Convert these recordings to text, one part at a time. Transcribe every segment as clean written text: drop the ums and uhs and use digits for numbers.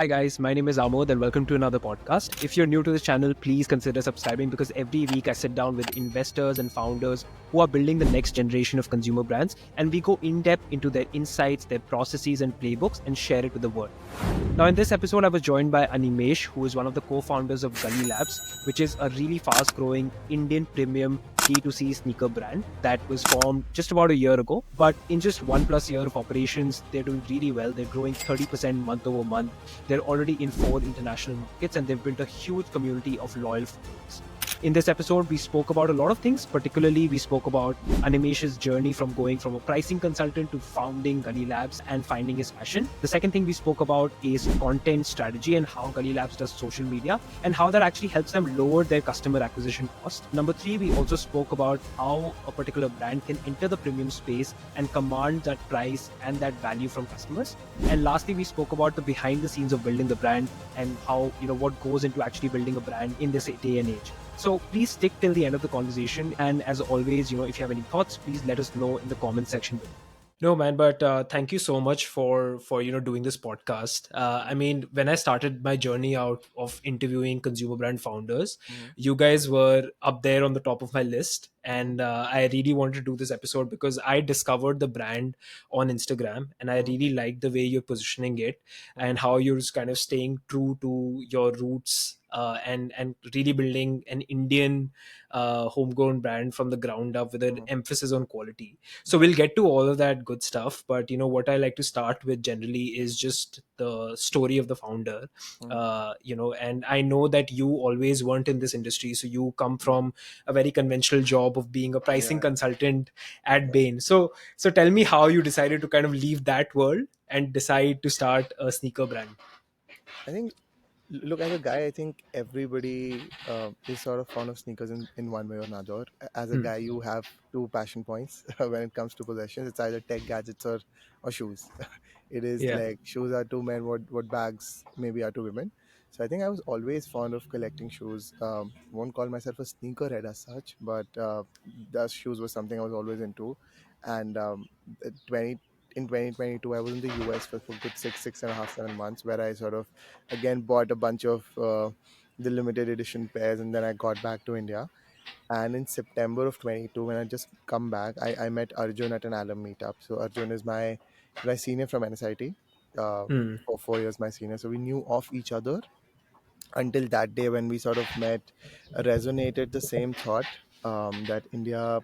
Hi guys, my name is Aamod and welcome to another podcast. If you're new to this channel, please consider subscribing because every week I sit down with investors and founders who are building the next generation of consumer brands and we go in depth into their insights, their processes and playbooks and share it with the world. Now, in this episode, I was joined by Animesh, who is one of the co founders of Gully Labs, which is a really fast growing Indian premium D2C sneaker brand that was formed just about a year ago. But in just 1+ year of operations, they're doing really well. They're growing 30% month over month. They're already in 4 international markets and they've built a huge community of loyal followers. In this episode, we spoke about a lot of things. Particularly, we spoke about Animesh's journey from going from a pricing consultant to founding Gully Labs and finding his passion. The second thing we spoke about is content strategy and how Gully Labs does social media and how that actually helps them lower their customer acquisition cost. Number three, we also spoke about how a particular brand can enter the premium space and command that price and that value from customers. And lastly, we spoke about the behind the scenes of building the brand and how, what goes into actually building a brand in this day and age. So please stick till the end of the conversation. And as always, if you have any thoughts, please let us know in the comment section below. No, man, but thank you so much for doing this podcast. I mean, when I started my journey out of interviewing consumer brand founders, Mhm, you guys were up there on the top of my list, mhm, and I really wanted to do this episode because I discovered the brand on Instagram, and I mhm, really like the way you're positioning it and mhm, how you're just kind of staying true to your roots. And really building an Indian homegrown brand from the ground up with an mhm. emphasis on quality. So Yeah. we'll get to all of that good stuff, but what I like to start with generally is just the story of the founder. Mhm, And I know that you always weren't in this industry, so you come mhm. from a very conventional job of being a pricing Yeah. consultant at Yeah. Bain. So tell me how you decided to kind of leave that world and decide to start a sneaker brand. I think, look, as a guy, I think everybody is sort of fond of sneakers in one way or another. As a Hmm. guy, you have two passion points when it comes to possessions. It's either tech gadgets or shoes. It is Yeah. like shoes are to men, what bags maybe are to women. So I think I was always fond of collecting shoes. Won't call myself a sneakerhead as such, but the shoes was something I was always into. And 20 in 2022, I was in the US for good 6.5, 7 months, where I sort of again bought a bunch of the limited edition pairs, and then I got back to India. And in September of 22, when I just come back, I met Arjun at an alum meetup. So Arjun is my senior from NSIT, Hmm. for 4 years my senior. So we knew of each other until that day when we sort of met, resonated the same thought, that India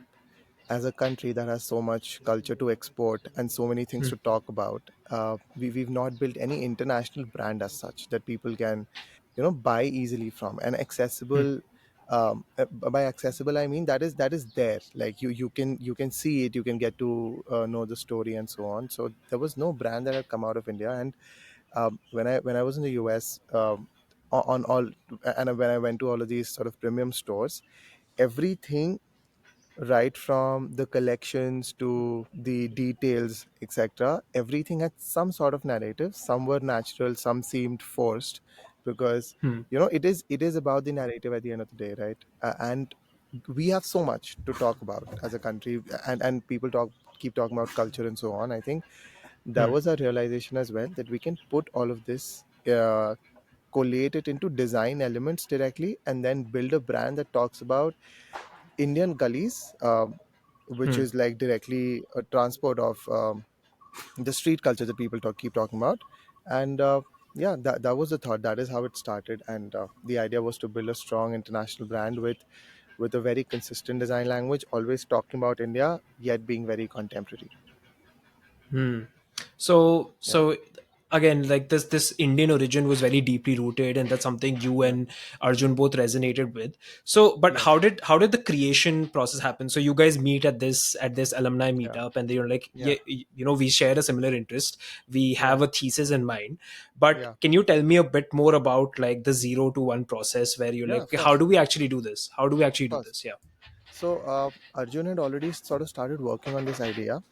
as a country that has so much culture to export and so many things Hmm. to talk about, we've not built any international brand as such that people can, buy easily from and Hmm. accessible. By accessible, I mean that is there. Like you can see it, you can get to know the story and so on. So there was no brand that had come out of India, and when I was in the US, on all, and when I went to all of these sort of premium stores, everything, right from the collections to the details, etc., everything had some sort of narrative. Some were natural, some seemed forced, because Hmm. it is about the narrative at the end of the day, right? And we have so much to talk about as a country, and people keep talking about culture and so on. I think that Hmm. was a realization as well, that we can put all of this, collate it into design elements directly, and then build a brand that talks about Indian gullies, which Hmm. is like directly a transport of, the street culture that people keep talking about. And yeah, that was the thought. That is how it started. And the idea was to build a strong international brand with a very consistent design language, always talking about India, yet being very contemporary. Hmm. So Yeah, so again, like this Indian origin was very deeply rooted, and that's something you yeah, and Arjun both resonated with. So, but yeah, how did the creation process happen? So you guys meet at this alumni yeah, meetup, and they're like, yeah, yeah, we share a similar interest. We yeah, have a thesis in mind. But yeah, can you tell me a bit more about like the 0 to 1 process where you're yeah. like, Of how course, do we actually do this? How do we actually of do course. this? Yeah. So Arjun had already sort of started working on this idea.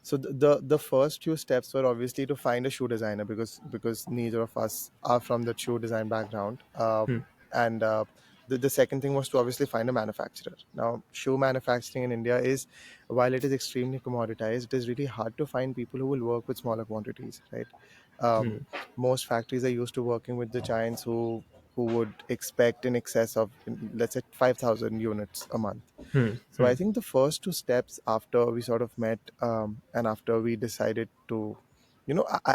So the first few steps were obviously to find a shoe designer, because neither of us are from the shoe design background. Hmm. And the second thing was to obviously find a manufacturer. Now, shoe manufacturing in India is, while it is extremely commoditized, it is really hard to find people who will work with smaller quantities, right? um, Hmm. most factories are used to working with the giants who would expect in excess of, let's say, 5,000 units a month. Hmm. So I Hmm. think the first two steps after we sort of met, and after we decided to,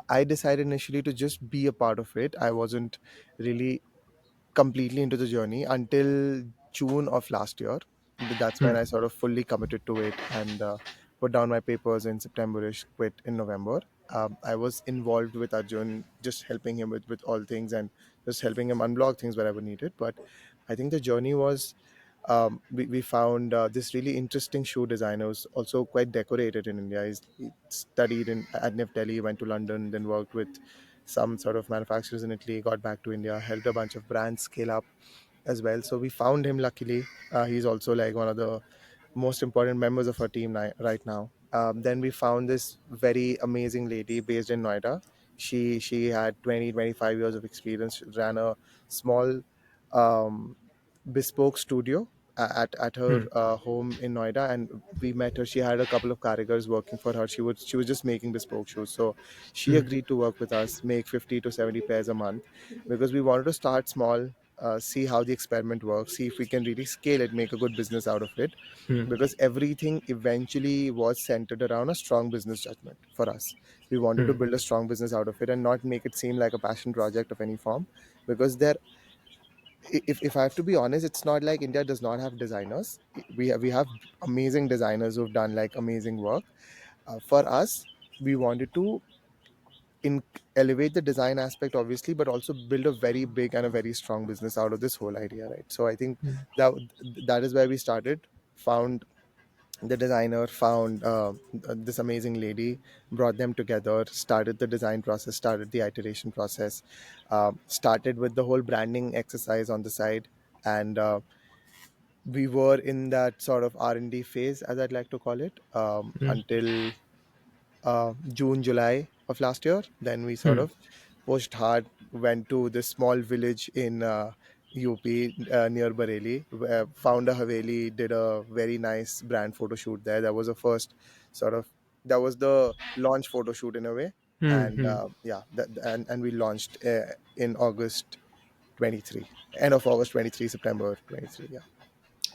I decided initially to just be a part of it. I wasn't really completely into the journey until June of last year. That's when Hmm. I sort of fully committed to it and put down my papers in Septemberish, quit in November. I was involved with Arjun, just helping him with all things and just helping him unblock things wherever needed. But I think the journey was, we found this really interesting shoe designer who's also quite decorated in India. He studied at NIF Delhi, went to London, then worked with some sort of manufacturers in Italy, got back to India, helped a bunch of brands scale up as well. So we found him luckily. He's also like one of the most important members of our team right now. Then we found this very amazing lady based in Noida. She had 20-25 years of experience. She ran a small um, bespoke studio at her Hmm. home in Noida, and we met her. She had a couple of carigars working for her. She was just making bespoke shoes, so she Hmm. agreed to work with us, make 50 to 70 pairs a month, because we wanted to start small, see how the experiment works, see if we can really scale it, make a good business out of it, Hmm. because everything eventually was centered around a strong business judgment for us. We wanted to Hmm. build a strong business out of it and not make it seem like a passion project of any form, because if I have to be honest, it's not like India does not have designers. We have amazing designers who've done like amazing work. For us, we wanted to in elevate the design aspect, obviously, but also build a very big and a very strong business out of this whole idea, right? So I think that that is where we started. Found the designer, found this amazing lady, brought them together, started the design process, started the iteration process, started with the whole branding exercise on the side, and we were in that sort of R&D phase, as I'd like to call it, Hmm. until June, July of last year. Then we sort Hmm. of pushed hard, went to this small village in UP near Bareilly, found a Haveli, did a very nice brand photo shoot there. That was the first sort of, that was the launch photo shoot in a way. Hmm. And Hmm. yeah, and we launched in August 23, end of August 23, September 23. Yeah,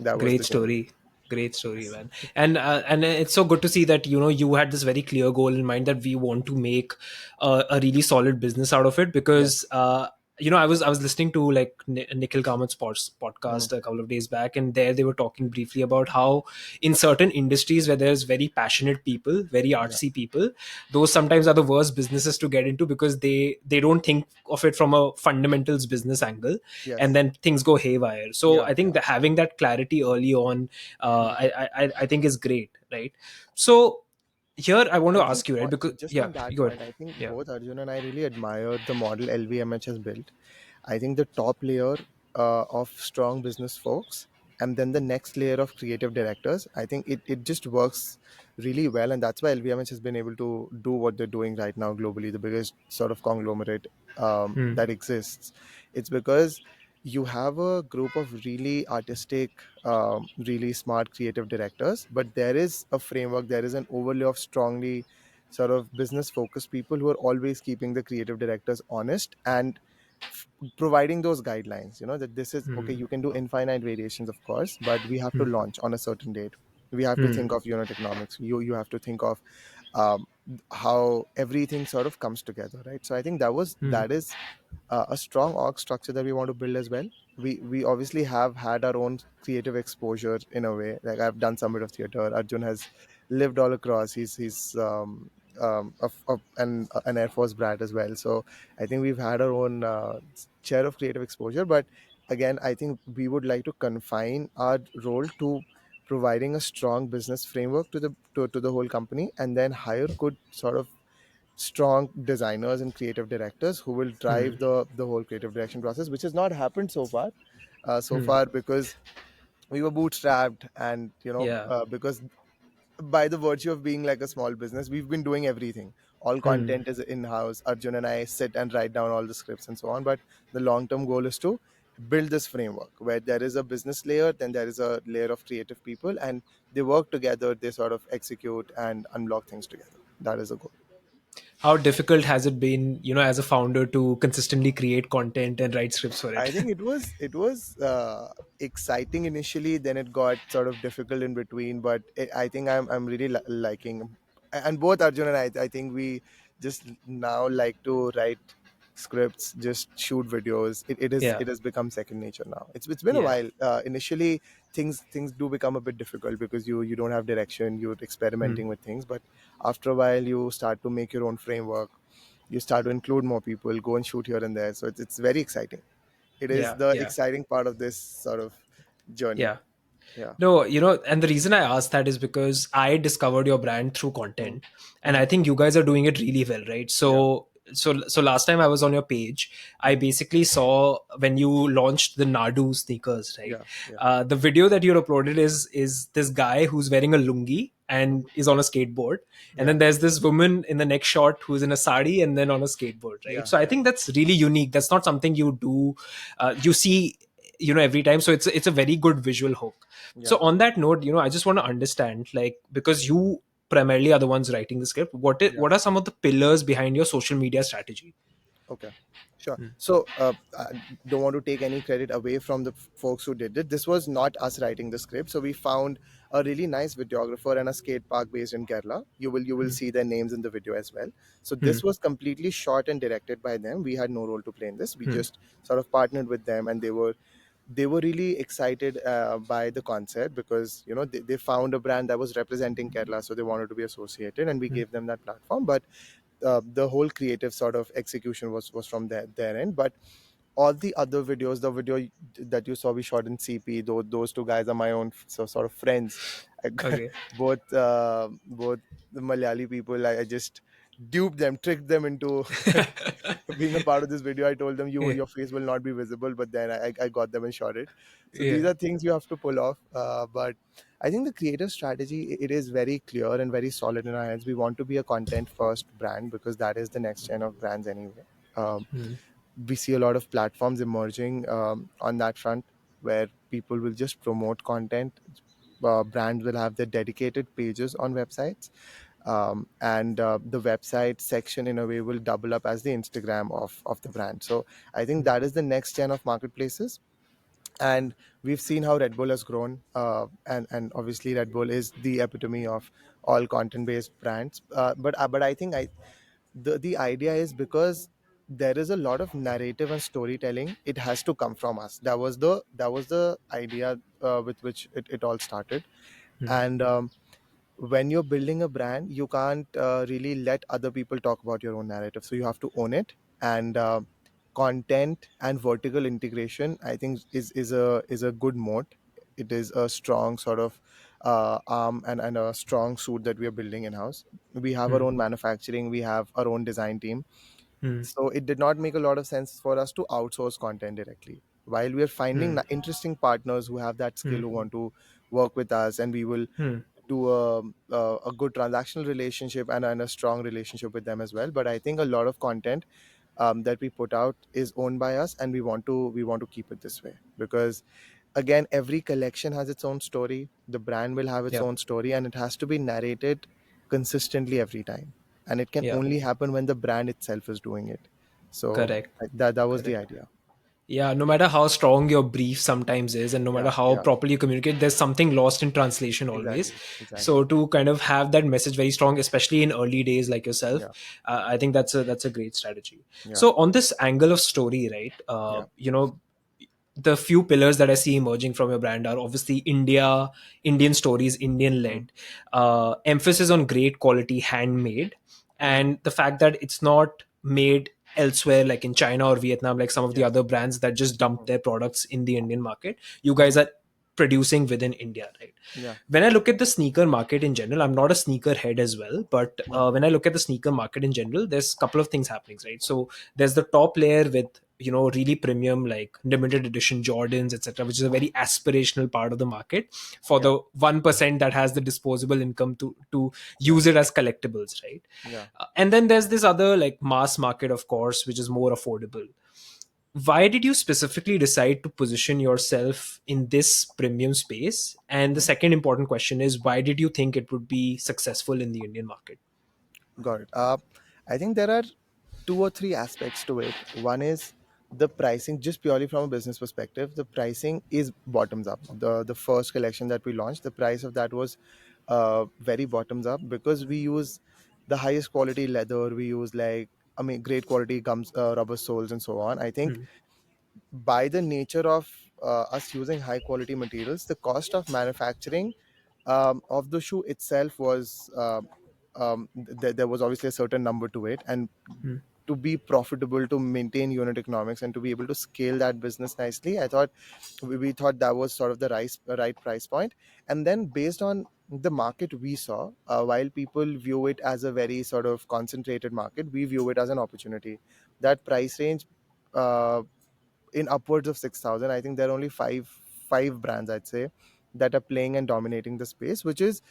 that was the Great journey. story. Great story, Yes. man. And it's so good to see that you had this very clear goal in mind that we want to make a really solid business out of it. Because Yes. I was listening to like Nikhil Kamat's Mm. podcast a couple of days back, and there they were talking briefly about how in certain industries where there's very passionate people, very Yeah. artsy people, those sometimes are the worst businesses to get into, because they don't think of it from a fundamentals business angle, and Yes. then things go haywire. So Yeah. I think Yeah. that having that clarity early on, Mm. I think is great, right? So here I want to I think ask you, right? Because just yeah, on that go ahead. point, I think Yeah. both Arjun and I really admire the model LVMH has built. I think the top layer of strong business folks, and then the next layer of creative directors, I think it just works really well. And that's why LVMH has been able to do what they're doing right now globally, the biggest sort of conglomerate Hmm. that exists. It's because you have a group of really artistic, really smart creative directors, but there is a framework, there is an overlay of strongly sort of business focused people who are always keeping the creative directors honest and providing those guidelines, that this is okay, Hmm. you can do infinite variations, of course, but we have to Hmm. launch on a certain date. We have to Hmm. think of unit economics. You have to think of um, how everything sort of comes together, right? So I think Hmm. that is a strong org structure that we want to build as well. We obviously have had our own creative exposure in a way. Like, I've done some bit of theater. Arjun has lived all across. He's an Air Force brat as well. So I think we've had our own share of creative exposure. But again, I think we would like to confine our role to providing a strong business framework to the whole company, and then hire good sort of strong designers and creative directors who will Hmm. drive the whole creative direction process, which has not happened so far. Hmm. Because we were bootstrapped, and Yeah. because by the virtue of being like a small business, we've been doing everything. All Hmm. content is in house. Arjun and I sit and write down all the scripts and so on. But the long term goal is to build this framework where there is a business layer, then there is a layer of creative people, and they work together. They sort of execute and unlock things together. That is a goal. How difficult has it been, as a founder, to consistently create content and write scripts for it? I think it was exciting initially. Then it got sort of difficult in between. But I think I'm really liking, and both Arjun and I think we just now like to write scripts, just shoot videos. Yeah. It has become second nature now. It's been a Yeah. while. Initially, things do become a bit difficult because you don't have direction. You're Hmm. experimenting with things, but after a while, you start to make your own framework. You start to include more people, go and shoot here and there. So it's very exciting. It is Yeah. the Yeah. exciting part of this sort of journey. Yeah. Yeah. No, and the reason I asked that is because I discovered your brand through Mm. content, and I Mm. think you guys are doing it really well, right? Yeah. So last time I was on your page, I Mm. basically saw when you launched the Nadu sneakers, right? Yeah. Yeah. The video that you uploaded is this guy who's wearing a lungi and Mhm. is on a skateboard, and Yeah. then there's this woman in the next shot who's in a sari and then on a skateboard, right? Yeah. So I Yeah. think that's really unique. That's not something you do, you see, every time. So it's a very good visual hook. So Yeah. on that note, I just want to understand, like, because you primarily are the ones writing the script, Yeah. what are some of the pillars behind your social media strategy? Okay, sure. Hmm. So, I don't want to take any credit away from the folks who did it. This was not us writing the script. So we found a really nice videographer and a skate park based in Kerala. You will Hmm. see their names in the video as well. So Hmm. this was completely shot and directed by them. We had no role to play in this. We Hmm. just sort of partnered with them, and they were really excited by the concept because they found a brand that was representing Kerala, so they wanted to be associated, and we Hmm. gave them that platform. But the whole creative sort of execution was from their end. But all the other videos, the video that you saw we shot in CP, those two guys are my own sort of friends. Okay. Both the Malayali people, I just duped them, tricked them into being a part of this video. I told them Yeah. your face will not be visible, but then I got them and shot it. So these Yeah. are things you have to pull off. But I think the creative strategy, it is very clear and very solid in our heads. We want to be a content first brand because that is the next gen of brands anyway. Um, Hmm. we see a lot of platforms emerging on that front where people will just promote content. Brands will have their dedicated pages on websites, and the website section in a way will double up as the Instagram of the brand. So I think that is the next gen of marketplaces. And we've seen how Red Bull has grown, and obviously Red Bull is the epitome of all content based brands. But I think the idea is because there is a lot of narrative and storytelling, it has to come from us. That was the idea with which it all started. Hmm. And when you're building a brand, you can't really let other people talk about your own narrative, so you have to own it. And content and vertical integration, I think, is a good moat. It is a strong sort of arm and a strong suit that we are building in house. We have our Hmm. own manufacturing, we have our own design team. Hmm. So it did not make a lot of sense for us to outsource content directly. While we are finding Hmm. interesting partners who have that skill, Hmm. who want to work with us, and we will Hmm. do a good transactional relationship and a strong relationship with them as well. But I think a lot of content that we put out is owned by us, and we want to keep it this way because, again, every collection has its own story. The brand will have its Yeah. own story, and it has to be narrated consistently every time. And it can Yeah. only happen when the brand itself is doing it. So Correct. that was the Correct. idea. Yeah, no matter how strong your brief sometimes is, and no matter Yeah, how yeah, properly you communicate, there's something lost in translation always. exactly, So exactly. to kind of have that message very strong, especially in early days like yourself, Yeah, I think that's a great strategy. yeah, So on this angle of story, right? yeah. The few pillars that I see emerging from your brand are obviously Indian stories, Indian Mm, led, emphasis on great quality, handmade, mm, and the fact that it's not made elsewhere, like in China or Vietnam, like some of the yeah, other brands that just dump mhm, their products in the Indian market. You guys mhm, are producing within India, right? yeah, When I look at the sneaker market in general, I'm not a sneaker head as well, but mm, when I look at the sneaker market in general, there's a couple of things happening, right? So there's the top layer with really premium, like limited edition Jordans, etc., which is a very aspirational part of the market for yeah, the 1% that has the disposable income to yeah, use it as collectibles, right? yeah. And then there's this other, like, mass market, of course, which is more affordable. Why did you specifically decide to position yourself in this premium space? And the Mhm. second important question is, why did you think it would be successful in the Indian market? Got it. I think there are two or three aspects to it. One is the pricing, just purely from a business perspective. The pricing is bottoms up. The first collection that we launched, the price of that was very bottoms up, because we use the highest quality leather. We use, like, I mean, great quality gums, rubber soles, and so on. I think Hmm. by the nature of us using high quality materials, the cost of manufacturing of the shoe itself was there was obviously a certain number to it, and Hmm. to be profitable, to maintain unit economics, and to be able to scale that business nicely, I thought we thought that was sort of the right price point. And then, based on the market we saw, while people view it as a very sort of concentrated market, we view it as an opportunity. That price range, uh, in upwards of 6,000, I think there are only five brands, I'd say, that are playing and dominating the space, which is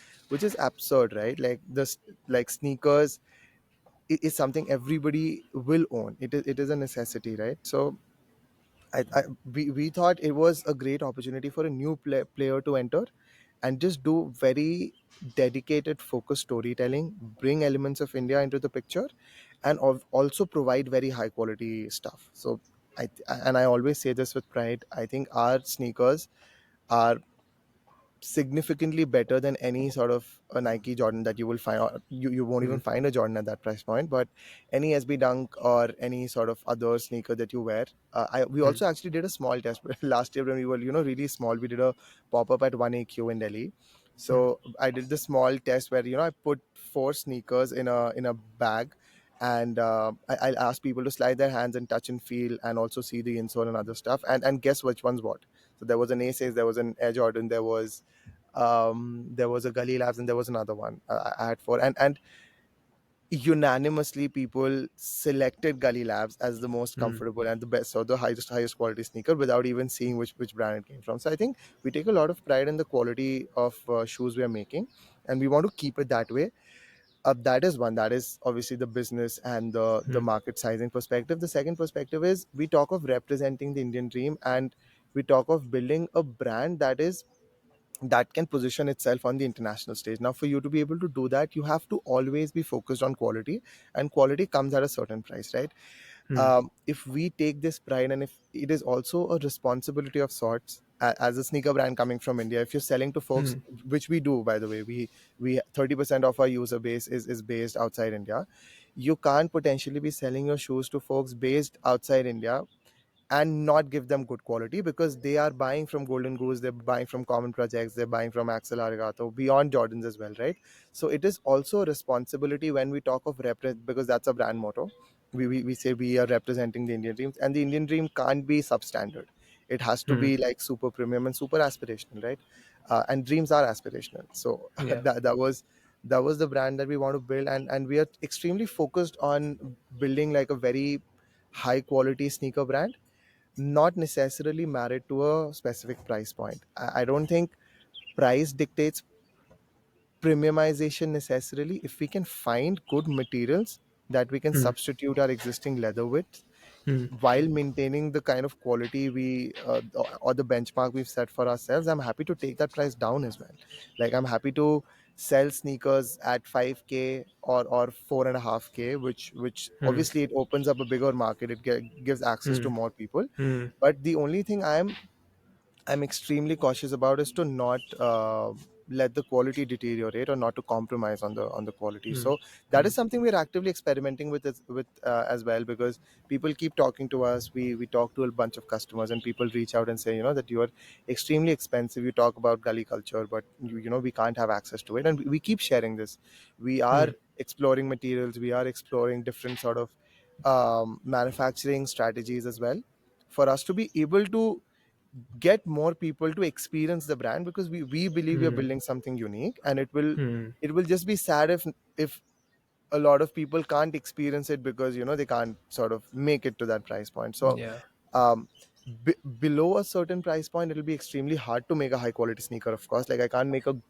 absurd, right? Like this, like sneakers is something everybody will own. It is a necessity, right? So we thought it was a great opportunity for a new player to enter and just do very dedicated focused storytelling, bring elements of India into the picture, and also provide very high quality stuff. So I always say this with pride, I think our sneakers are significantly better than any sort of a Nike Jordan that you will find. Or you won't Hmm. even find a Jordan at that price point, but any SB Dunk or any sort of other sneaker that you wear. We Hmm. also actually did a small test last year when we were, really small. We did a pop up at 1AQ in Delhi. Hmm. So I did the small test where, I put four sneakers in a bag, and I'll ask people to slide their hands and touch and feel, and also see the insole and other stuff, and guess which one's what. So there was an Aces, there was an Air Jordan, there was a Gully Labs, and there was another one. I had four, and unanimously people selected Gully Labs as the most Hmm. comfortable and the best, or the highest quality sneaker, without even seeing which brand it came from. So I think we take a lot of pride in the quality of shoes we are making, and we want to keep it that way. That is one. That is obviously the business and the Hmm. market sizing perspective. The second perspective is, we talk of representing the Indian dream, and we talk of building a brand that can position itself on the international stage. Now, for you to be able to do that, you have to always be focused on quality, and quality comes at a certain price, right? Hmm. If we take this pride, and if it is also a responsibility of sorts, as a sneaker brand coming from India, if you're selling to folks, Hmm. which we do, by the way, we 30% of our user base is based outside India. You can't potentially be selling your shoes to folks based outside India and not give them good quality, because they are buying from Golden Goose, they're buying from Common Projects, they're buying from Axel Arigato, beyond Jordans as well, right? So it is also a responsibility when we talk of because that's a brand motto. We say we are representing the Indian dreams, and the Indian dream can't be substandard. It has to Hmm. be like super premium and super aspirational, right? And dreams are aspirational. So Yeah. that was the brand that we want to build, and we are extremely focused on building like a very high quality sneaker brand, not necessarily married to a specific price point. I don't think price dictates premiumization necessarily. If we can find good materials that we can Hmm. substitute our existing leather with, Hmm. while maintaining the kind of quality or the benchmark we've set for ourselves, I'm happy to take that price down as well. Like, I'm happy to sell sneakers at 5K or 4.5K, which Hmm. obviously it opens up a bigger market. It gives access Hmm. to more people. Hmm. But the only thing I'm extremely cautious about is to not let the quality deteriorate, or not to compromise on the quality. Hmm. So that Hmm. is something we're actively experimenting with as well, because people keep talking to us. We talk to a bunch of customers, and people reach out and say, that you are extremely expensive. You talk about gully culture, but we can't have access to it. And we keep sharing this. We are Hmm. exploring materials. We are exploring different sort of manufacturing strategies as well, for us to be able to get more people to experience the brand, because we believe we are Hmm. building something unique, and it will Hmm. it will just be sad if a lot of people can't experience it, because they can't sort of make it to that price point. So Yeah. um below a certain price point, it'll be extremely hard to make a high quality sneaker, of course. Like, I can't make an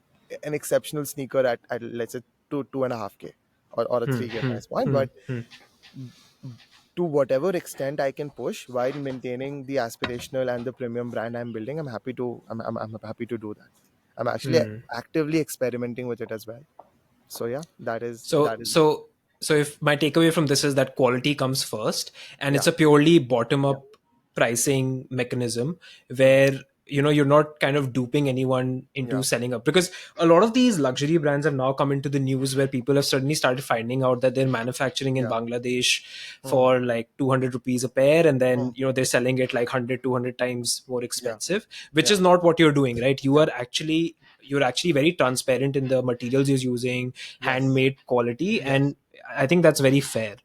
exceptional sneaker at let's say 2.5K or a Hmm. 3K Hmm. price point. Hmm. But Hmm. to whatever extent I can push while maintaining the aspirational and the premium brand I'm building, I'm happy to do that. I'm actually Hmm. actively experimenting with it as well. So yeah, that is So that is so so if my takeaway from this is that quality comes first, and Yeah. it's a purely bottom up pricing mechanism Hmm. where you're not kind of duping anyone into Yeah. selling up, because a lot of these luxury brands have now come into the news where people have suddenly started finding out that they're manufacturing in Yeah. Bangladesh Hmm. for like 200 rupees a pair, and then Hmm. they're selling it like 100 200 times more Yeah. expensive, which Yeah. is not what you're doing, right? Yeah. You're actually very transparent in the materials you're using, Yes. handmade quality, Yes. and I think that's very fair.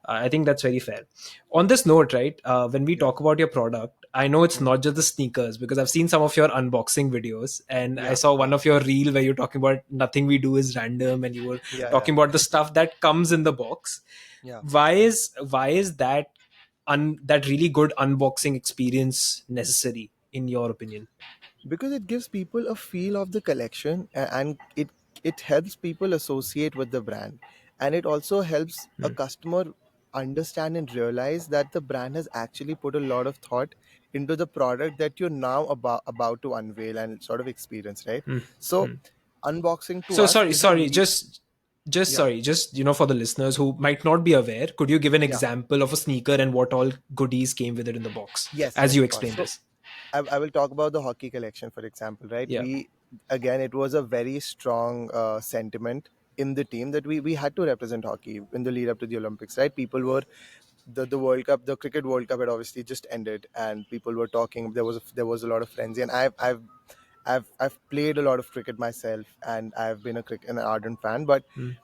I think that's very fair. On this note, right, when we Yeah. talk about your product, I know it's Hmm. not just the sneakers, because I've seen some of your unboxing videos, and I Yeah. saw one of your reel where you're talking about nothing we do is random, and you were Yeah. Yeah. talking about the stuff that comes in the box. Yeah. Why is that really good unboxing experience necessary in your opinion? Because it gives people a feel of the collection, and it helps people associate with the brand, and it also helps a Hmm, customer understand and realize that the brand has actually put a lot of thought into the product that you're now about to unveil and sort of experience, right? hmm, So hmm. unboxing to So us sorry, is a sorry, very just yeah. sorry, just for the listeners who might not be aware, could you give an Yeah. example of a sneaker and what all goodies came with it in the box Yes, as yes, you of course. explained So this? I will talk about the hockey collection, for example, right? Yeah. We again, it was a very strong sentiment in the team that we had to represent hockey in the lead up to the Olympics, right? People were the World Cup, the cricket World Cup had obviously just ended, and people were talking. There was a lot of frenzy, and I've played a lot of cricket myself, and I've been an ardent fan, but Mm,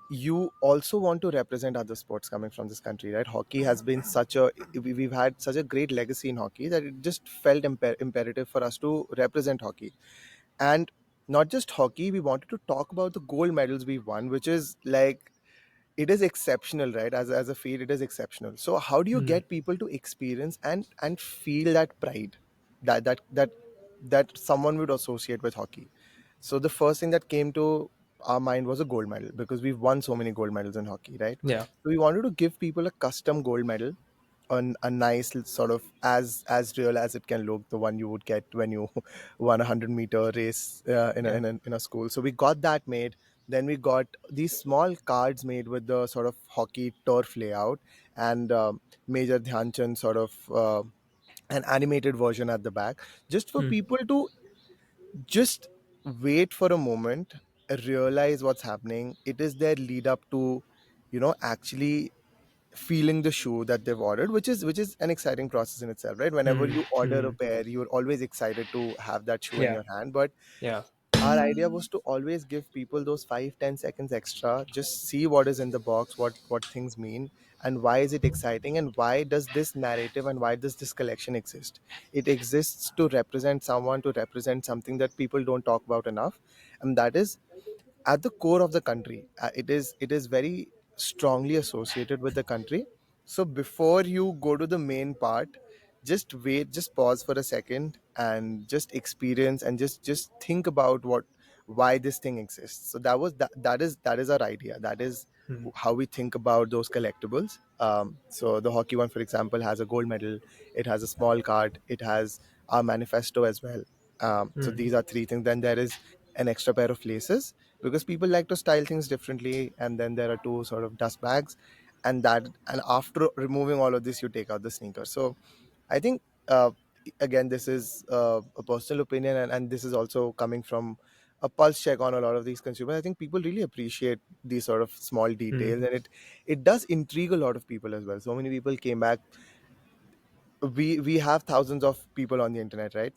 you also want to represent other sports coming from this country, right? Hockey has been such a we've had such a great legacy in hockey that it just felt imperative for us to represent hockey. And not just hockey, we wanted to talk about the gold medals we won, which is like, it is exceptional, right? As a field, it is exceptional. So how do you mm, get people to experience and feel that pride that that that that someone would associate with hockey? So the first thing that came to our mind was a gold medal, because we've won so many gold medals in hockey, right? yeah. So we wanted to give people a custom gold medal, on a nice sort of as real as it can look, the one you would get when you won a 100-meter race Yeah. in a school. So we got that made. Then we got these small cards made with the sort of hockey turf layout, and Major Dhyanchand's sort of an animated version at the back, just for Mm, people to just wait for a moment, realize what's happening. It is their lead up to, actually feeling the shoe that they've ordered, which is an exciting process in itself, right? Whenever mm, you order a mm, pair, you're always excited to have that shoe in yeah. your hand. But Yeah. our idea was to always give people those 5-10 seconds extra, just see what is in the box, what things mean, and why is it exciting, and why does this narrative and why does this collection exist. It exists to represent someone, to represent something that people don't talk about enough, and that is at the core of the country. It is very strongly associated with the country. So before you go to the main part, just wait, just pause for a second, and just experience, and just think about why this thing exists. So that is our idea. That is Mm, how we think about those collectibles. So the hockey one, for example, has a gold medal, it has a small card, it has our manifesto as well. So mm, these are three things. Then there is an extra pair of laces, because people like to style things differently. And then there are two sort of dust bags, and after removing all of this, you take out the sneaker. So I think, again, this is a personal opinion, and this is also coming from a pulse check on a lot of these consumers. I think people really appreciate these sort of small mm, details, and it does intrigue a lot of people as well. So many people came back. We have thousands of people on the internet, right?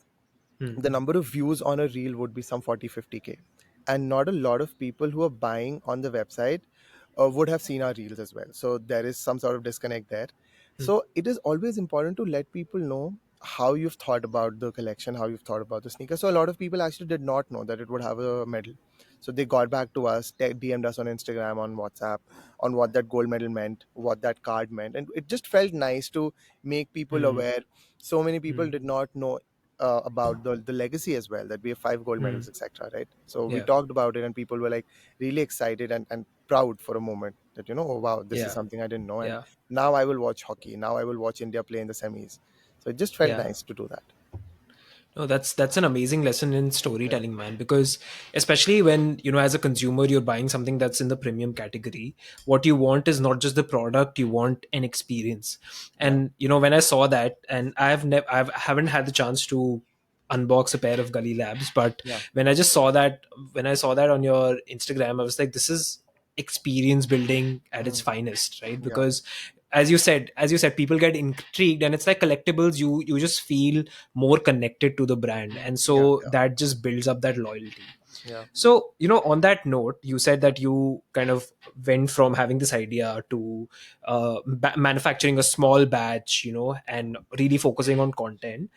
mm, The number of views on a reel would be some 40-50K, and not a lot of people who are buying on the website would have seen our reels as well. So there is some sort of disconnect there. mm, So it is always important to let people know how you've thought about the collection, how you've thought about the sneaker. So a lot of people actually did not know that it would have a medal. So they got back to us, DM'd us on Instagram, on WhatsApp, on what that gold medal meant, what that card meant. And it just felt nice to make people mm, aware. So many people mm, did not know about the legacy as well, that we have 5 gold mm, medals, etc., right? So we yeah. talked about it, and people were like really excited and proud for a moment, that, oh wow, this is Yeah. something I didn't know. And Yeah. now I will watch hockey, now I will watch India play in the semis. So it just felt Yeah. nice to do that. No, that's an amazing lesson in storytelling, man. Because especially when, as a consumer, you're buying something that's in the premium category, what you want is not just the product, you want an experience. Yeah, And when I saw that, and I haven't had the chance to unbox a pair of Gully Labs, but yeah. when I just saw that, when I saw that on your Instagram, I was like, this is experience building at its Mm, finest, right? yeah, Because as you said, people get intrigued, and it's like collectibles. You just feel more connected to the brand, and yeah, so yeah, that just builds up that loyalty. yeah. So on that note, you said that you kind of went from having this idea to manufacturing a small batch, and really focusing on content.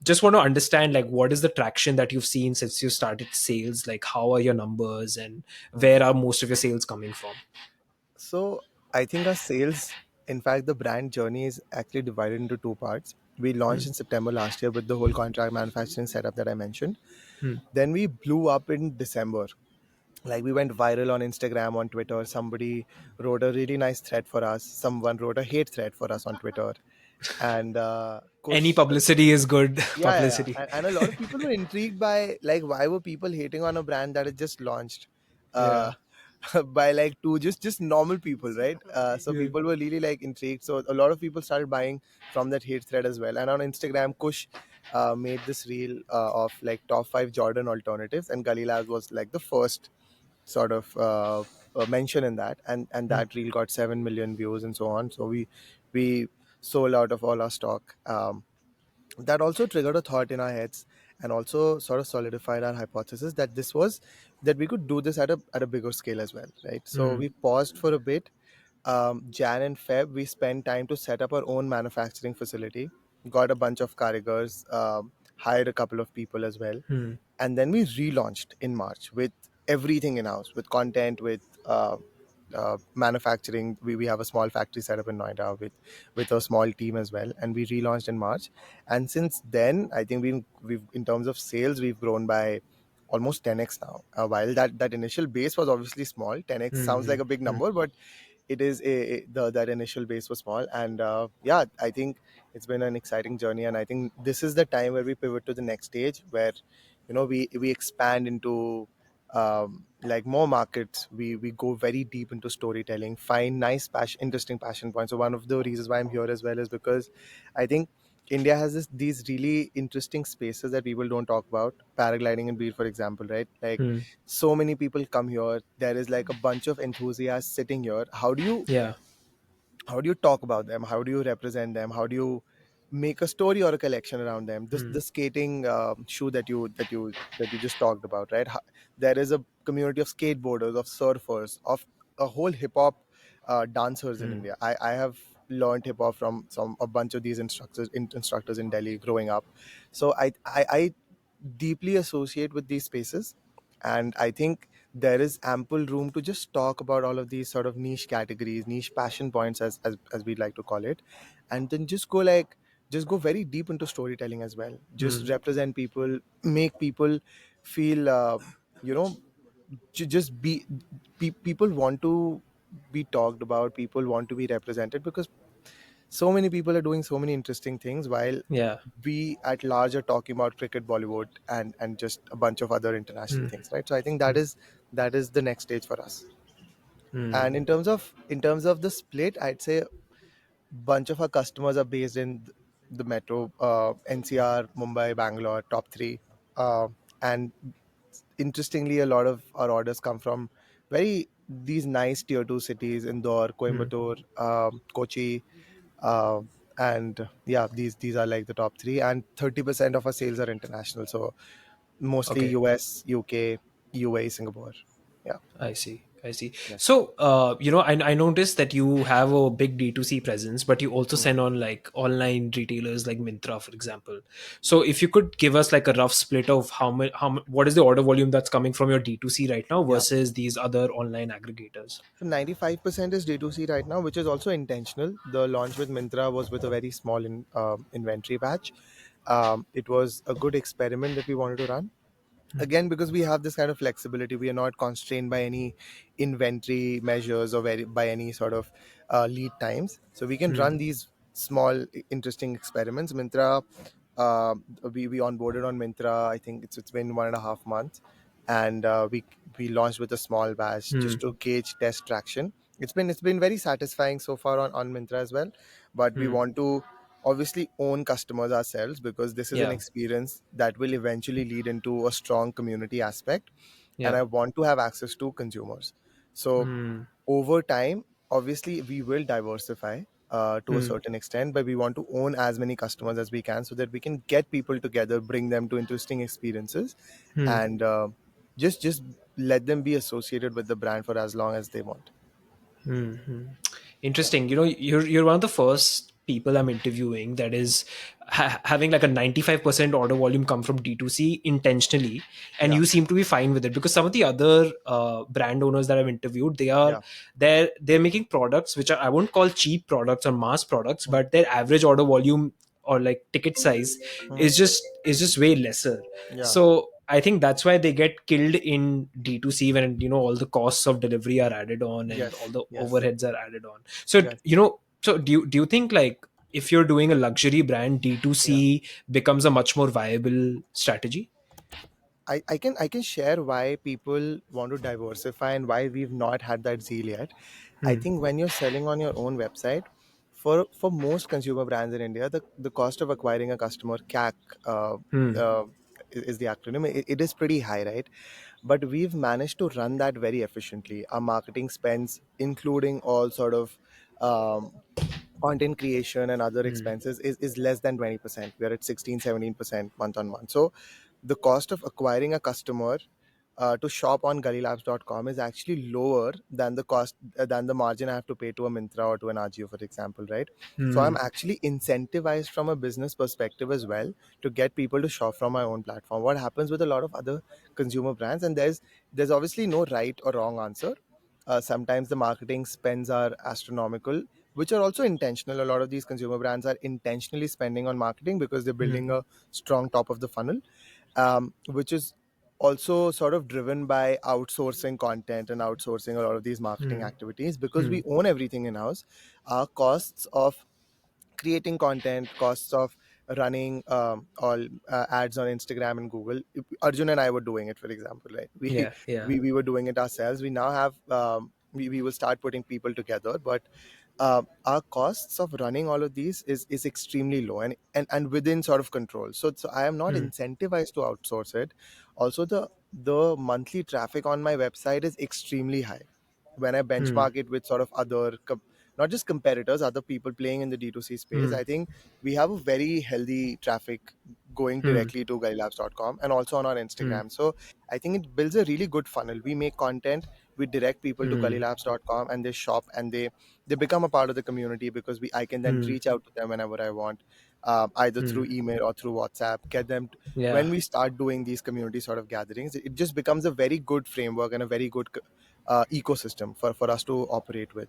Just want to understand, like, what is the traction that you've seen since you started sales? Like, how are your numbers, and Mm. where are most of your sales coming from? So I think our sales, in fact, the brand journey is actually divided into two parts. We launched Hmm. in September last year with the whole contract manufacturing setup that I mentioned. Hmm. Then we blew up in December. Like we went viral on Instagram, on Twitter. Somebody wrote a really nice thread for us. Someone wrote a hate thread for us on Twitter. And Any Kush, publicity is good yeah. publicity. And a lot of people were intrigued by like why were people hating on a brand that is just launched. Uh, Yeah. by like two just normal people, right? So Yeah. people were really like intrigued, so a lot of people started buying from that hate thread as well. And on Instagram, Kush made this reel of like top 5 Jordan alternatives, and Gully Labs was like the first sort of mention in that, and Hmm. that reel got 7 million views and so on. So we sold out of all our stock. That also triggered a thought in our heads, and also sort of solidified our hypothesis that this was that we could do this at a bigger scale as well, right? So Hmm. we paused for a bit. Jan and Feb, we spent time to set up our own manufacturing facility, got a bunch of carigars, hired a couple of people as well, Hmm. and then we relaunched in March with everything in house, with content, with manufacturing. We have a small factory set up in Noida with a small team as well, and we relaunched in March. And since then, I think we've in terms of sales, we've grown by almost 10x now. While that initial base was obviously small, 10x sounds Hmm. like a big Hmm. number, but it is that initial base was small. And yeah, I think it's been an exciting journey, and I think this is the time where we pivot to the next stage, where we expand into like more markets. We go very deep into storytelling, find nice passion, interesting passion points. So one of the reasons why I'm here as well is because I think India has these really interesting spaces that people don't talk about. Paragliding and beer, for example, right? Like Hmm. so many people come here. There is like a bunch of enthusiasts sitting here. Yeah. How do you talk about them? How do you represent them? How do you make a story or a collection around them? This Hmm. the skating shoe that you just talked about, right? There is a community of skateboarders, of surfers, of a whole hip hop dancers in Hmm. India. I have learned hip hop from a bunch of these instructors in Delhi growing up. So I deeply associate with these spaces, and I think there is ample room to just talk about all of these sort of niche categories, niche passion points, as we'd like to call it, and then just go very deep into storytelling as well. Hmm. Just represent people, make people feel you know just people want to be talked about, people want to be represented, because so many people are doing so many interesting things, while Yeah. we at large are talking about cricket, Bollywood, and just a bunch of other international Hmm. things, right? So I think Hmm. that is the next stage for us. Hmm. And in terms of the split, I'd say bunch of our customers are based in the metro, NCR, Mumbai, Bangalore, top three. And interestingly, a lot of our orders come from very these nice tier two cities: Indore, Hmm. Coimbatore, Kochi, uh, and yeah, these are like the top three. And 30% of our sales are international, so mostly Okay. US, UK, UAE, Singapore. Yeah, I see. I see. yeah. So, I noticed that you have a big D2C presence, but you also Mm. send on like online retailers like Mintra, for example. So, if you could give us like a rough split of what is the order volume that's coming from your D2C right now Yeah. versus these other online aggregators? So 95% is D2C right now, which is also intentional. The launch with Mintra was with a very small inventory batch. It was a good experiment that we wanted to run. Hmm. Again, because we have this kind of flexibility, we are not constrained by any inventory measures or by any sort of lead times. So we can Hmm. run these small, interesting experiments. Mintra Um, we onboarded on Mintra. I think it's been 1.5 months, and we launched with a small batch Hmm. just to gauge test traction. It's been very satisfying so far on Mintra as well, but we Hmm. want to obviously own customers ourselves, because this is an Yeah. experience that will eventually lead into a strong community aspect, and Yeah. I want to have access to consumers. So Hmm. over time, obviously we will diversify to a Hmm. certain extent, but we want to own as many customers as we can, so that we can get people together, bring them to interesting experiences, Hmm. and just let them be associated with the brand for as long as they want. Hmm. Interesting. You're one of the first people I'm interviewing that is having like a 95% order volume come from D2C intentionally, and Yeah, you seem to be fine with it. Because some of the other brand owners that I've interviewed, yeah. they're making products which are, I won't call cheap products or mass products, Mm, but their average order volume or like ticket size mhm. is just way lesser. Yeah. So I think that's why they get killed in D2C, when all the costs of delivery are added on and all Yes, the yes, overheads are added on. So yes. do you think, like, if you're doing a luxury brand, Yeah. D2C becomes a much more viable strategy? I can share why people want to diversify and why we've not had that zeal yet. I Hmm. think when you're selling on your own website, for most consumer brands in India, the cost of acquiring a customer, CAC, uh, Hmm. uh, is the acronym. It is pretty high, right? But we've managed to run that very efficiently. Our marketing spends, including all sort of um, content creation and other Hmm. expenses, is less than 20%. We're at 16-17% month on month. So the cost of acquiring a customer to shop on gullylabs.com is actually lower than the cost than the margin I have to pay to a Mintra or to an Agio, for example, right? So I'm Hmm. actually incentivized from a business perspective as well to get people to shop from my own platform. What happens with a lot of other consumer brands, and there's obviously no right or wrong answer. Sometimes the marketing spends are astronomical, which are also intentional. A lot of these consumer brands are intentionally spending on marketing because they're Hmm. building a strong top of the funnel, which is also sort of driven by outsourcing content and outsourcing a lot of these marketing Hmm. activities. Because Hmm. we own everything in house, our costs of creating content, costs of running all ads on Instagram and Google. Arjun and I were doing it, for example, right? We Yeah. Yeah. we were doing it ourselves. We now have we will start putting people together, but our costs of running all of these is extremely low, and within sort of control. So I am not Hmm. incentivized to outsource it. Also, the monthly traffic on my website is extremely high when I Hmm. benchmark it with sort of not just competitors, other people playing in the D2C space. Hmm. I think we have a very healthy traffic going Hmm. directly to gullylabs.com and also on our Hmm. Instagram. So I think it builds a really good funnel. We make content, we direct people to Hmm. gullylabs.com, and they shop, and they become a part of the community, because I can then Hmm. reach out to them whenever I want, either Hmm. through email or through WhatsApp. Yeah. When we start doing these community sort of gatherings, it just becomes a very good framework and a very good ecosystem for us to operate with.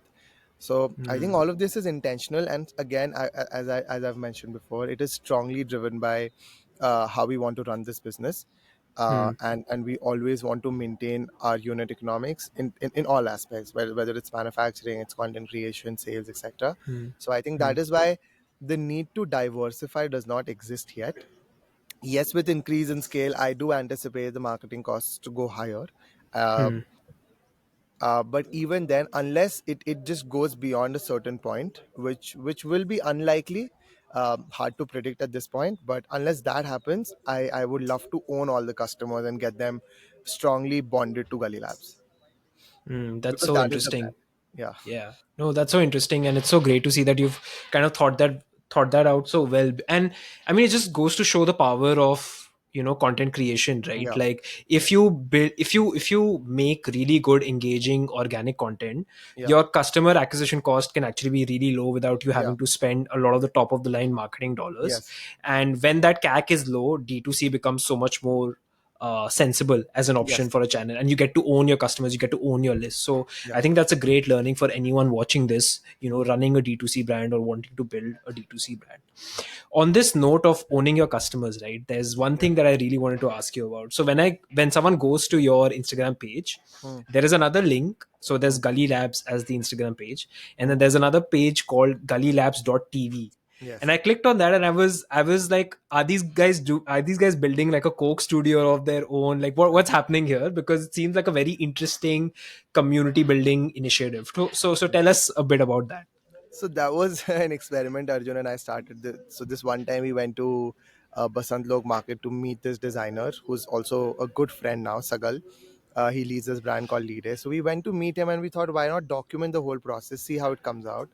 So I think Hmm. all of this is intentional, and again, as I've mentioned before, it is strongly driven by how we want to run this business, Hmm. and we always want to maintain our unit economics in all aspects, whether it's manufacturing, it's content creation, sales, etc. Hmm. So I think Hmm. that is why the need to diversify does not exist yet. Yes, with increase in scale, I do anticipate the marketing costs to go higher. Hmm. Um, but even then, unless it just goes beyond a certain point, which will be unlikely, hard to predict at this point, but unless that happens, I would love to own all the customers and get them strongly bonded to Gully Labs, Hmm. That's because so that is the plan. interesting. Yeah, Yeah, no, that's so interesting, and it's so great to see that you've kind of thought that out so well. And I mean, it just goes to show the power of content creation, right? yeah, Like, if you make really good, engaging, organic content, yeah, your customer acquisition cost can actually be really low without you yeah, having to spend a lot of the top of the line marketing dollars. yes, And when that CAC is low, D2C becomes so much more sensible as an option yes, for a channel, and you get to own your customers, you get to own your list. So yeah, I think that's a great learning for anyone watching this, running a D2C brand or wanting to build a D2C brand. On this note of owning your customers, right, there's one yeah. thing that I really wanted to ask you about. So when someone goes to your Instagram page, Hmm, there is another link. So there's hmm, Gully Labs as the Instagram page, and hmm, then there's another page called gullylabs.tv. And Yes. I clicked on that, and I was like, are these guys building like a Coke studio of their own? Like, what's happening here? Because it seems like a very interesting community building initiative. So Yeah. tell us a bit about that. So that was an experiment Arjun and I started. So this one time we went to Basant Lok Market to meet this designer who's also a good friend now, Sagal. He leads this brand called Lead. So we went to meet him and we thought, why not document the whole process, see how it comes out,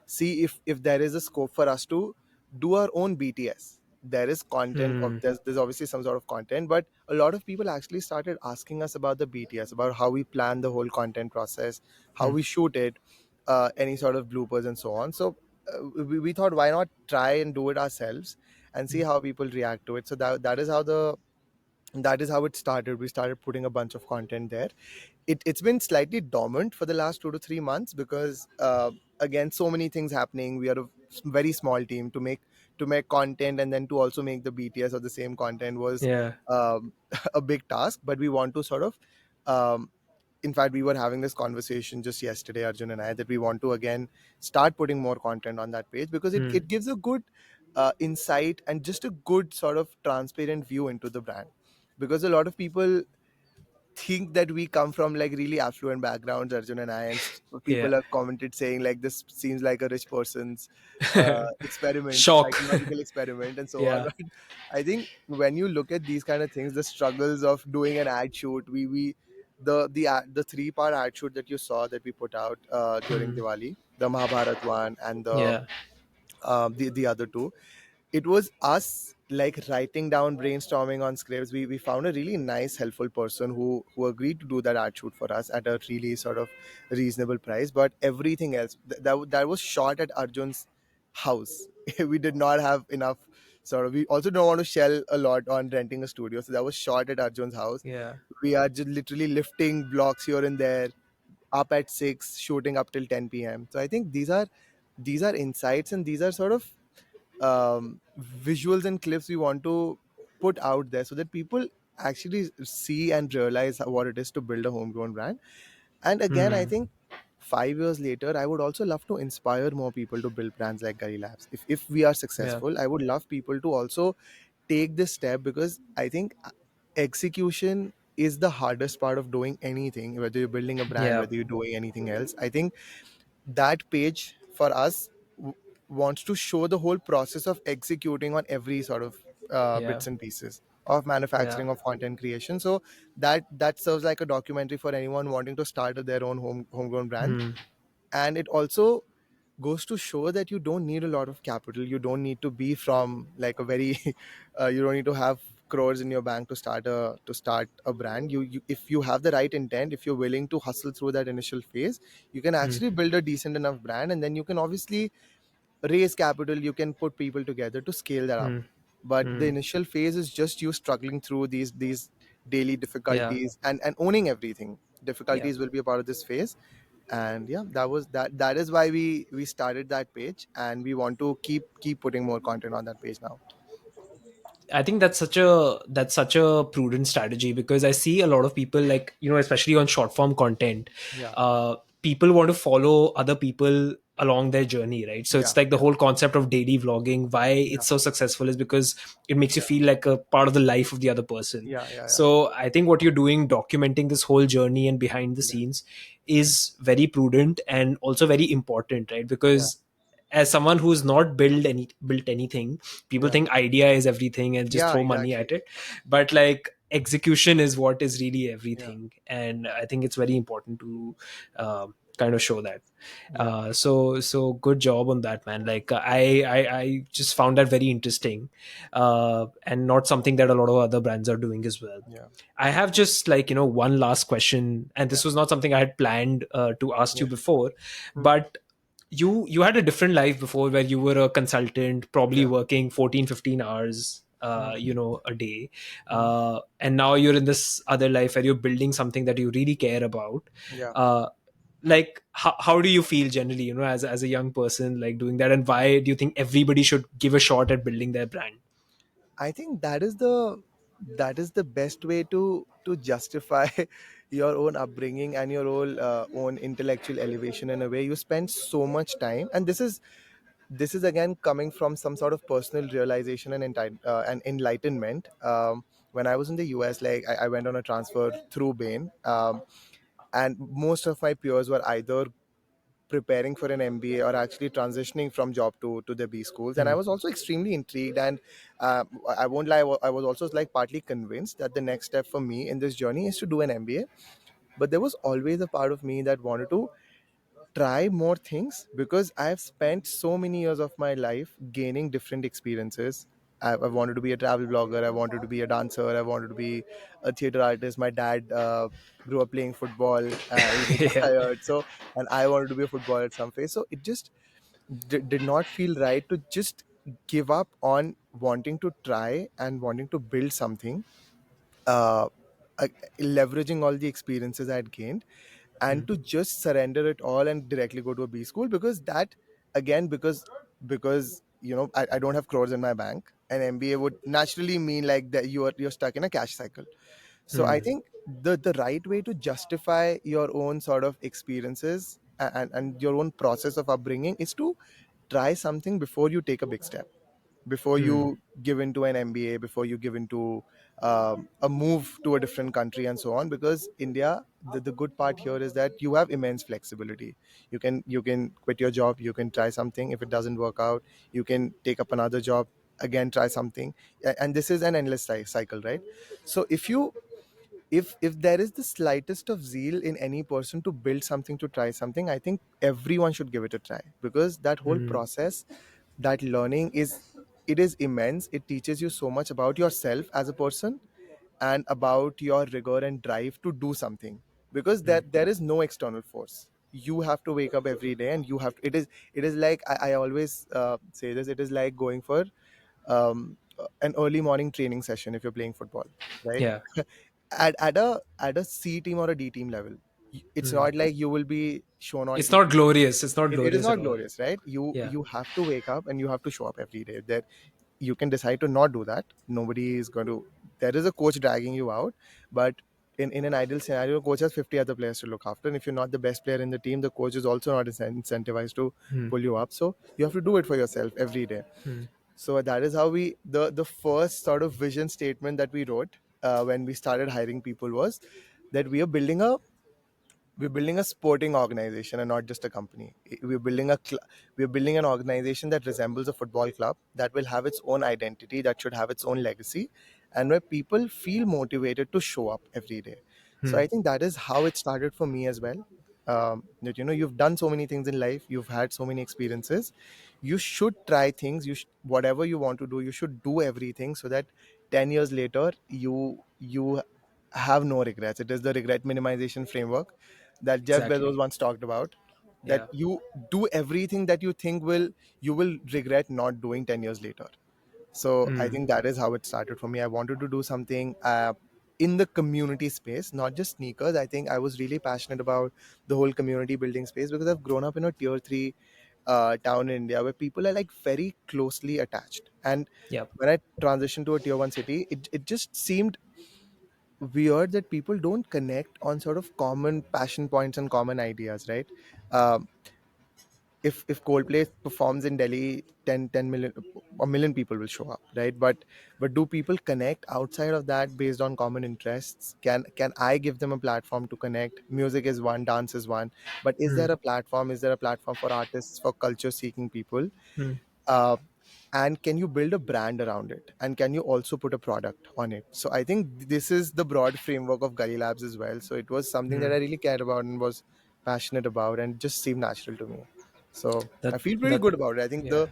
see if there is a scope for us to do our own BTS. There is content of Hmm. there's obviously some sort of content, but a lot of people actually started asking us about the BTS, about how we plan the whole content process, how Hmm. we shoot it, any sort of bloopers and so on. So we thought, why not try and do it ourselves and see Hmm. how people react to it. So that is how it started. We started putting a bunch of content there. It's been slightly dormant for the last 2 to 3 months because again, so many things happening. We are a very small team to make content, and then to also make the BTS of the same content was Yeah. um, a big task. But we want to sort of um, in fact, we were having this conversation just yesterday, Arjun and I, that we want to again start putting more content on that page because it, Hmm. it gives a good insight and just a good sort of transparent view into the brand. Because a lot of people think that we come from like really affluent backgrounds, Arjun and I, and Yeah. people have commented saying like this seems like a rich person's experiment, Shock. psychological experiment, and so on. Yeah. But I think when you look at these kind of things, the struggles of doing an ad shoot, we the 3-part ad shoot that you saw that we put out during Hmm. Diwali, the Mahabharat one and Yeah. the other two, it was us like writing down, brainstorming on scripts. We found a really nice helpful person who agreed to do that ad shoot for us at a really sort of reasonable price. But everything else that was shot at Arjun's house. We did not have enough sort of, we also don't want to shell a lot on renting a studio, so that was shot at Arjun's house. Yeah. We are just literally lifting blocks here and there, up at 6, shooting up till 10 p.m. So I think these are insights, and these are sort of visuals and clips we want to put out there so that people actually see and realize what it is to build a homegrown brand. And again, I Hmm. think 5 years later, I would also love to inspire more people to build brands like Gully Labs. If we are Yeah. successful, I would love people to also take this step, because I think execution is the hardest part of doing anything, whether you're building a brand, Yeah. whether you're doing anything else. I think that page for us wants to show the whole process of executing on every sort of Yeah. bits and pieces of Yeah. manufacturing, of content creation. So that serves like a documentary for anyone wanting to start their own homegrown brand. Hmm. And it also goes to show that you don't need a lot of capital. You don't need to be from like a very you don't need to have crores in your bank to start a brand. You if you have the right intent, if you're willing to hustle through that initial phase, you can Hmm. actually build a decent enough brand, and then you can obviously raise capital, you can put people together to scale that up. Hmm. But the Hmm. initial phase is just you struggling through these daily Yeah. difficulties, and owning everything. Yeah. Difficulties will be a part of this phase. And yeah, that is why we started that page, and we want to keep putting more content on that page now. I think that's such a prudent strategy, because I see a lot of people, like, especially on short form content, Yeah, people want to follow other people along their journey, right? So yeah, it's like the yeah, whole concept of daily vlogging. Why yeah, it's so successful is because it makes you yeah, feel like a part of the life of the other person. yeah, yeah, yeah, So I think what you're doing, documenting this whole journey and behind the yeah, scenes, is very prudent and also very important, right? yeah, Because as someone who's not built anything, people yeah, think idea is everything and just yeah, throw money exactly. at it. But like, execution is what is really Yeah, everything, and I think it's very important to kind of show that. yeah, So good job on that, man. Like, I just found that very interesting, and not something that a lot of other brands are doing as well. yeah, I have just, like, one last question, and yeah, this was not something I had planned to ask you yeah. before, Hmm. but you had a different life before, where you were a consultant, probably Yeah. working 14, 15 hours Hmm. a day, Hmm. and now you're in this other life where you're building something that you really care about. Yeah. uh, like, how do you feel generally, as a young person, like, doing that, and why do you think everybody should give a shot at building their brand? I think that is the best way to justify your own upbringing and your own intellectual elevation. In a way, you spend so much time, and this is again coming from some sort of personal realization and enlightenment. When I was in the US, like I went on a transfer through Bain, and most of my peers were either preparing for an MBA or actually transitioning from job to the B schools. And I Mm. was also extremely intrigued. And I won't lie, I was also like partly convinced that the next step for me in this journey is to do an MBA. But there was always a part of me that wanted to try more things because I've spent so many years of my life gaining different experiences. I wanted to be a travel blogger. I wanted to be a dancer. I wanted to be a theater artist. My dad grew up playing football. He Yeah. retired. So, and I wanted to be a footballer at some phase. So it just did not feel right to just give up on wanting to try and wanting to build something, uh, uh, leveraging all the experiences I had gained, and Mm. to just surrender it all and directly go to a B school, because that again, because I don't have crores in my bank. An MBA would naturally mean like that you're stuck in a cash cycle. So I Mm. think the right way to justify your own sort of experiences and your own process of upbringing is to try something before you take a big step, before Mm. you give into an MBA, before you give into a move to a different country and so on. Because India, the good part here is that you have immense flexibility. You can quit your job, you can try something. If it doesn't work out, you can take up another job, again try something. And this is an endless cycle, right? So if there is the slightest of zeal in any person to build something, to try something, I think everyone should give it a try, because that whole Mm. process, that learning is immense. It teaches you so much about yourself as a person and about your rigor and drive to do something, because Mm. there is no external force. You have to wake up every day, and you have to, it is like I always say this, it is like going for an early morning training session if you're playing football, right? Yeah. At a C team or a D team level, it's Mm. not like you will be shown on It's not TV. glorious. It's not It is glorious at not all. glorious, right? you Yeah. you have to wake up and you have to show up every day. That you can decide to not do that. Nobody is going to, there is a coach dragging you out, but in an ideal scenario, coach has 50 other players to look after, and if you're not the best player in the team, the coach is also not incentivized to Mm. pull you up. So you have to do it for yourself every day. Mm. So that is how the first sort of vision statement that we wrote when we started hiring people was that we're building a sporting organization and not just a company. We're building an organization that resembles a football club, that will have its own identity, that should have its own legacy, and where people feel motivated to show up every day. So Mm. I think that is how it started for me as well. That you've done so many things in life, you've had so many experiences, you should try things. Whatever you want to do, you should do everything, so that 10 years later you have no regrets. It is the regret minimization framework that Jeff Exactly. Bezos once talked about, that Yeah. you do everything that you think you will regret not doing 10 years later. So I Mm. think that is how it started for me. I wanted to do something in the community space, not just sneakers. I think I was really passionate about the whole community building space, because I've grown up in a tier 3 town in India where people are like very closely attached. And Yeah. when I transitioned to a tier 1 city, it just seemed weird that people don't connect on sort of common passion points and common ideas, right? Um, if Coldplay performs in Delhi, 10 million, a million people will show up, right? But do people connect outside of that based on common interests? Can I give them a platform to connect? Music is one, dance is one, but is there Mm. a platform? Is there a platform for artists, for culture seeking people? Mm. Uh, and can you build a brand around it, and can you also put a product on it? So I think this is the broad framework of Gully Labs as well. So it was something that Mm. I really cared about and was passionate about, and just seemed natural to me. So I That feel pretty that good about it. I think yeah.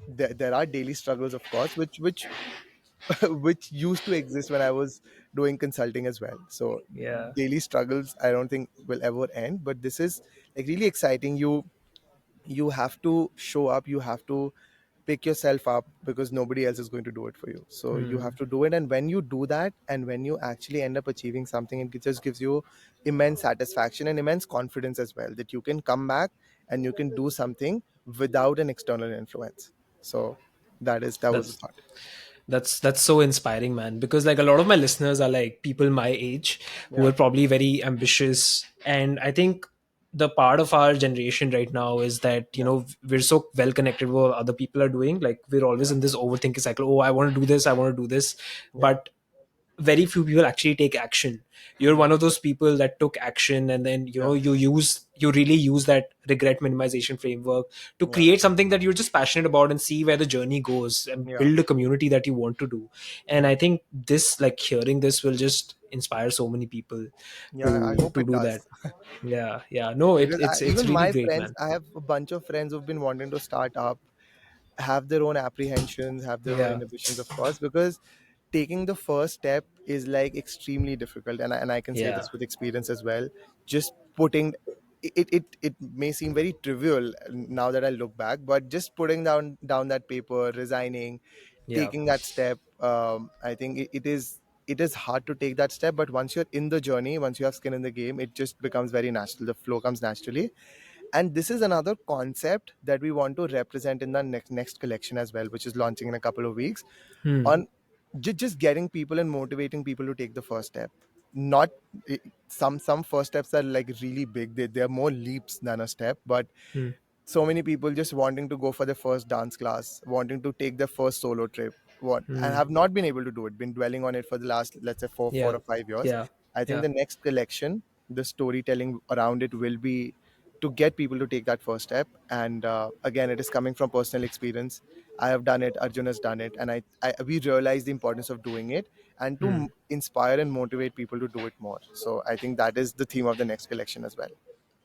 there are daily struggles, of course, which which used to exist when I was doing consulting as well. So Yeah. daily struggles, I don't think will ever end, but this is like really exciting. You have to show up, you have to pick yourself up, because nobody else is going to do it for you. So you have Mm. to do it, and when you do that, and when you actually end up achieving something, it just gives you immense satisfaction and immense confidence as well, that you can come back and you can do something without an external influence. So that was the That's thought. that's so inspiring, man, because like a lot of my listeners are like people my age who Yeah. are probably very ambitious, and I think the part of our generation right now is that, Yeah. we're so well connected with what other people are doing. Like, we're always Yeah. in this overthinking cycle. Oh, I want to do this, I want to do this. Yeah. But very few people actually take action. You're one of those people that took action, and then, Yeah. you really use that regret minimization framework to Yeah. create something that you're just passionate about and see where the journey goes and Yeah. build a community that you want to do. And Yeah. I think this, like, hearing this will just inspire so many people Yeah. I to hope it do does. that. Yeah, yeah, no, Because it's even really my great, friends, man. I have a bunch of friends who've been wanting to start up, have their own apprehensions, have their own Yeah, inhibitions, of course, because taking the first step is like extremely difficult, and I can say yeah, this with experience as well. Just putting it may seem very trivial now that I look back, but just putting down that paper, resigning, yeah. taking that step, I think it is hard to take that step, but once you're in the journey, once you have skin in the game, it just becomes very natural. The flow comes naturally. And this is another concept that we want to represent in the next collection as well, which is launching in a couple of weeks, Hmm. on just getting people and motivating people to take the first step. Not some first steps are like really big, they're more leaps than a step, but Hmm. so many people just wanting to go for their first dance class, wanting to take their first solo trip, and Hmm. have not been able to do it, been dwelling on it for the last, let's say, four Yeah, or 5 years. yeah, I think yeah. the next collection, the storytelling around it will be to get people to take that first step. And again, it is coming from personal experience. I have done it, Arjun has done it, and I we realize the importance of doing it, and to Hmm. inspire and motivate people to do it more. So I think that is the theme of the next collection as well.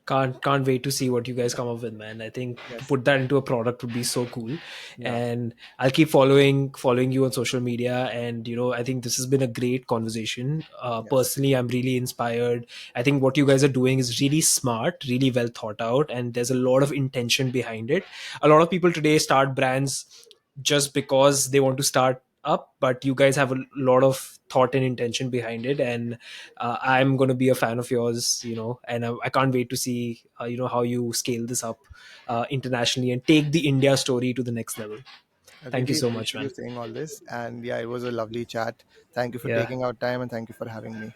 Can't wait to see what you guys come up with, man. I think to Yes. put that into a product would be so cool. Yeah. And I'll keep following you on social media. And I think this has been a great conversation. Yes. Personally, I'm really inspired. I think what you guys are doing is really smart, really well thought out, and there's a lot of intention behind it. A lot of people today start brands just because they want to start up, but you guys have a lot of thought and intention behind it. And I'm going to be a fan of yours, and I can't wait to see how you scale this up internationally and take the India story to the next level. I Thank you really so much, appreciate you man. saying all this. And yeah, it was a lovely chat. Thank you for Yeah, taking out time, and thank you for having me.